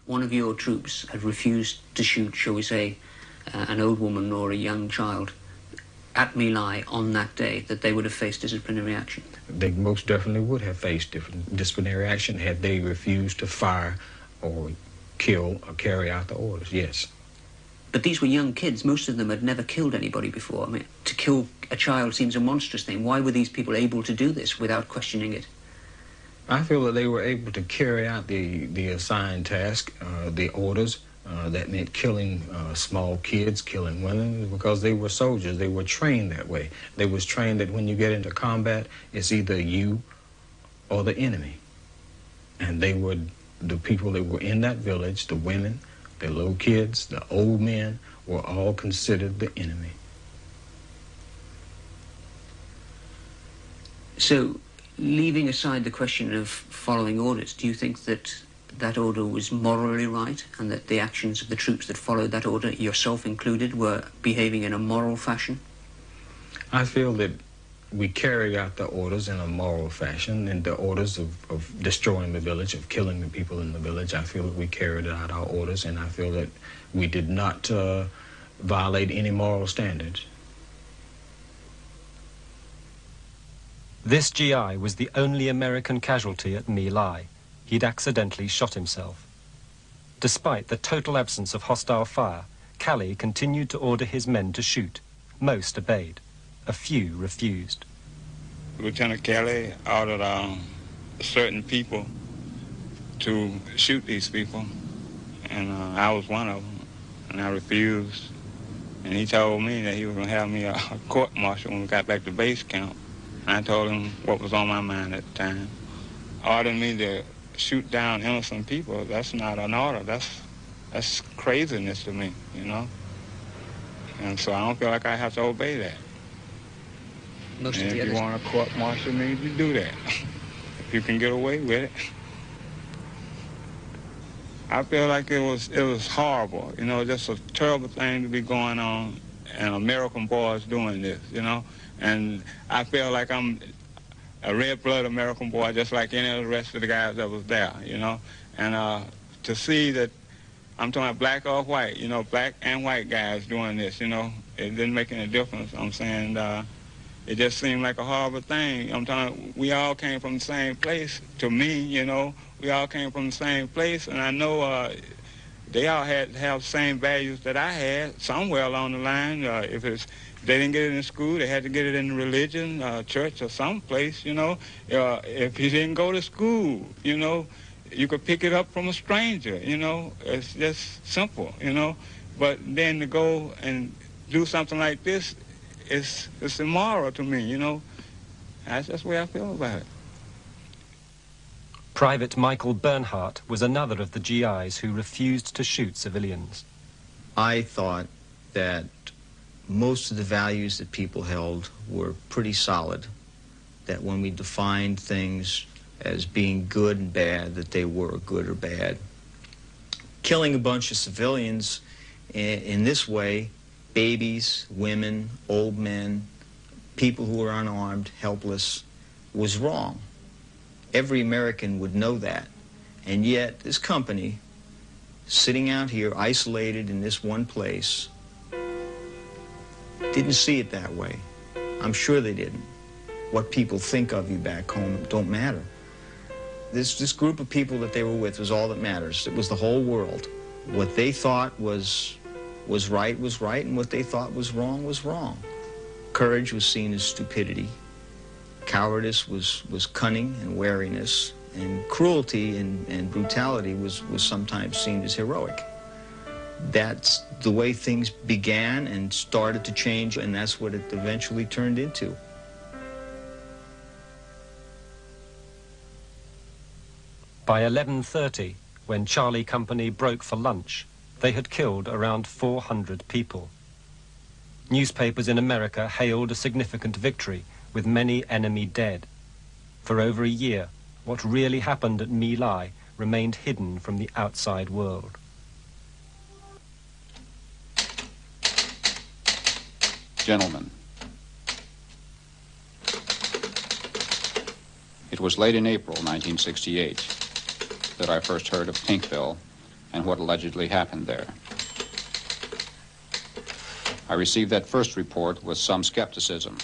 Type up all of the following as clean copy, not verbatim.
one of your troops had refused to shoot, shall we say, an old woman or a young child at My Lai on that day, that they would have faced disciplinary action? They most definitely would have faced disciplinary action had they refused to fire or kill or carry out the orders, yes. But these were young kids. Most of them had never killed anybody before. I mean, to kill a child seems a monstrous thing. Why were these people able to do this without questioning it? I feel that they were able to carry out the assigned task, the orders. That meant killing small kids, killing women, because they were soldiers. They were trained that way. They was trained that when you get into combat, it's either you or the enemy. And they were the people that were in that village, the women, the little kids, the old men, were all considered the enemy. So, leaving aside the question of following orders, do you think that that order was morally right, and that the actions of the troops that followed that order, yourself included, were behaving in a moral fashion? I feel that we carried out the orders in a moral fashion, and the orders of destroying the village, of killing the people in the village. I feel that we carried out our orders, and I feel that we did not violate any moral standards. This GI was the only American casualty at My Lai. He'd accidentally shot himself. Despite the total absence of hostile fire, Calley continued to order his men to shoot. Most obeyed. A few refused. Lieutenant Calley ordered certain people to shoot these people, and I was one of them, and I refused. And he told me that he was going to have me a court-martial when we got back to base camp. And I told him what was on my mind at the time. Ordered me to shoot down innocent people. That's not an order. That's craziness to me, you know. And so I don't feel like I have to obey that. And if you want to court-martial me, you do that. If you can get away with it. I feel like it was horrible, you know, just a terrible thing to be going on, and American boys doing this, you know. And I feel like I'm a red-blooded American boy, just like any of the rest of the guys that was there, you know. And to see that, I'm talking about black or white, you know, black and white guys doing this, you know, it didn't make any difference. I'm saying it just seemed like a horrible thing. I'm talking, we all came from the same place. To me, you know, we all came from the same place, and I know they all had to have the same values that I had somewhere along the line. If they didn't get it in school, they had to get it in religion, church, or someplace, you know. If you didn't go to school, you know, you could pick it up from a stranger, you know. It's just simple, you know. But then to go and do something like this, it's immoral to me, you know. That's just the way I feel about it. Private Michael Bernhardt was another of the GIs who refused to shoot civilians. I thought that most of the values that people held were pretty solid, that when we defined things as being good and bad, that they were good or bad. Killing a bunch of civilians in this way, babies, women, old men, people who were unarmed, helpless, was wrong. Every American would know that. And yet, this company, sitting out here, isolated in this one place, didn't see it that way. I'm sure they didn't. What people think of you back home don't matter. This group of people that they were with was all that matters. It was the whole world. What they thought was right, and what they thought was wrong. Courage was seen as stupidity. Cowardice was cunning and wariness, and cruelty and brutality was sometimes seen as heroic. That's the way things began and started to change, and that's what it eventually turned into. By 11:30, when Charlie Company broke for lunch, they had killed around 400 people. Newspapers in America hailed a significant victory, with many enemy dead. For over a year, what really happened at My Lai remained hidden from the outside world. Gentlemen, it was late in April 1968 that I first heard of Pinkville and what allegedly happened there. I received that first report with some skepticism,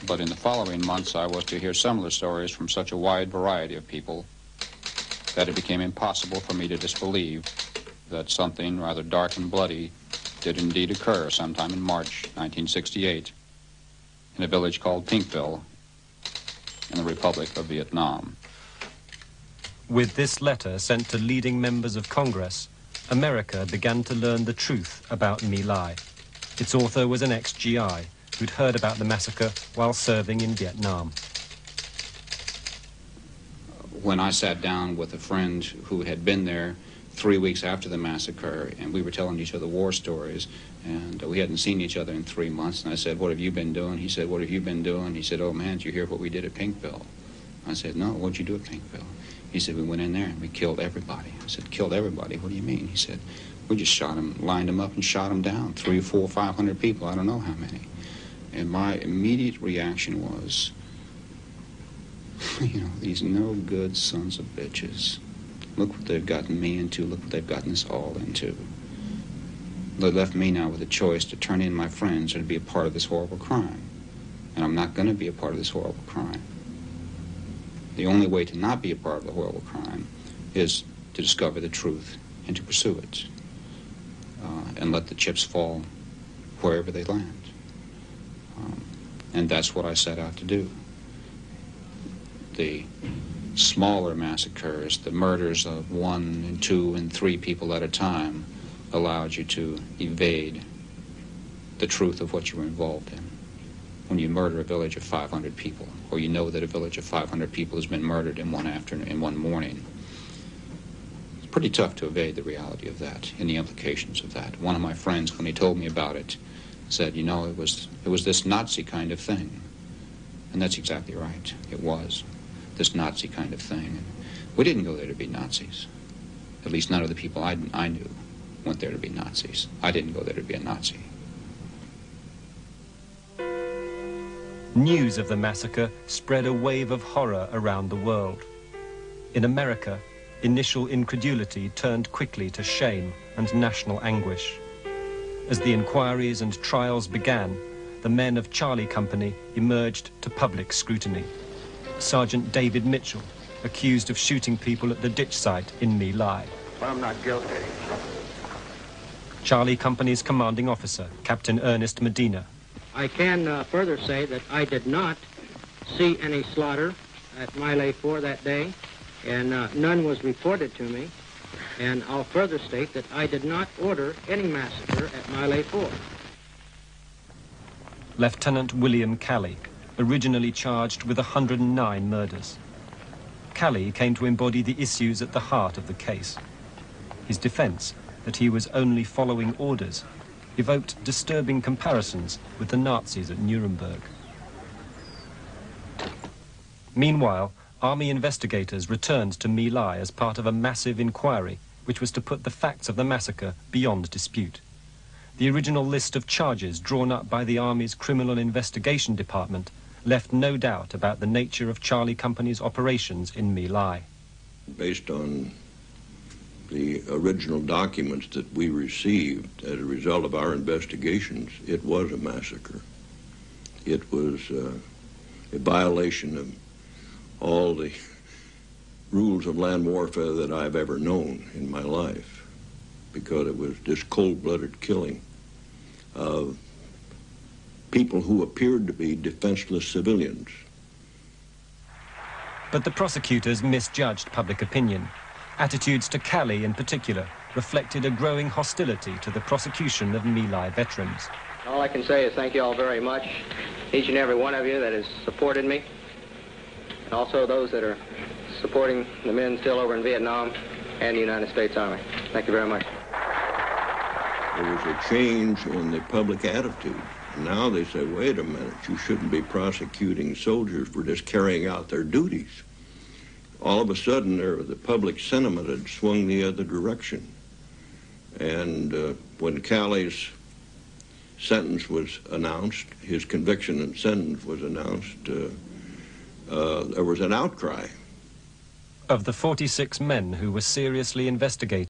but in the following months I was to hear similar stories from such a wide variety of people that it became impossible for me to disbelieve that something rather dark and bloody did indeed occur sometime in March 1968 in a village called Pinkville in the Republic of Viet Nam. With this letter sent to leading members of Congress, America began to learn the truth about My Lai. Its author was an ex-GI who'd heard about the massacre while serving in Vietnam. When I sat down with a friend who had been there 3 weeks after the massacre, and we were telling each other war stories, and we hadn't seen each other in 3 months, and I said, "What have you been doing?" He said, "What have you been doing?" He said, "Oh man, did you hear what we did at Pinkville?" I said, "No, what'd you do at Pinkville?" He said, "We went in there and we killed everybody." I said, "Killed everybody? What do you mean?" He said, "We just shot them, lined them up and shot them down. 300, 400, 500 people, I don't know how many." And my immediate reaction was, you know, these no good sons of bitches. Look what they've gotten me into. Look what they've gotten us all into. They left me now with a choice to turn in my friends or to be a part of this horrible crime. And I'm not going to be a part of this horrible crime. The only way to not be a part of the horrible crime is to discover the truth and to pursue it. And let the chips fall wherever they land. And that's what I set out to do. The smaller massacres, the murders of 1 and 2 and 3 people at a time, allowed you to evade the truth of what you were involved in. When you murder a village of 500 people, or you know that a village of 500 people has been murdered in one afternoon, in one morning, it's pretty tough to evade the reality of that and the implications of that. One of my friends, when he told me about it, said, "You know, it was this Nazi kind of thing." And that's exactly right. It was this Nazi kind of thing. And we didn't go there to be Nazis. At least none of the people I knew went there to be Nazis. I didn't go there to be a Nazi. News of the massacre spread a wave of horror around the world. In America, initial incredulity turned quickly to shame and national anguish. As the inquiries and trials began, the men of Charlie Company emerged to public scrutiny. Sergeant David Mitchell, accused of shooting people at the ditch site in My Lai. I'm not guilty. Charlie Company's commanding officer, Captain Ernest Medina. I can further say that I did not see any slaughter at My Lai 4 that day, and none was reported to me. And I'll further state that I did not order any massacre at My Lai 4. Lieutenant William Calley, originally charged with 109 murders. Calley came to embody the issues at the heart of the case. His defense, that he was only following orders, evoked disturbing comparisons with the Nazis at Nuremberg. Meanwhile, Army investigators returned to My Lai as part of a massive inquiry which was to put the facts of the massacre beyond dispute. The original list of charges drawn up by the Army's Criminal Investigation Department left no doubt about the nature of Charlie Company's operations in My Lai. Based on the original documents that we received as a result of our investigations, it was a massacre. It was a violation of all the rules of land warfare that I've ever known in my life, because it was just cold-blooded killing of people who appeared to be defenseless civilians. But the prosecutors misjudged public opinion. Attitudes to Calley in particular reflected a growing hostility to the prosecution of My Lai veterans. All I can say is thank you all very much, each and every one of you that has supported me, and also those that are supporting the men still over in Vietnam and the United States Army. Thank you very much. There was a change in the public attitude. Now they say, wait a minute, you shouldn't be prosecuting soldiers for just carrying out their duties. All of a sudden, the public sentiment had swung the other direction. And when Calley's sentence was announced, his conviction and sentence was announced, there was an outcry. Of the 46 men who were seriously investigated,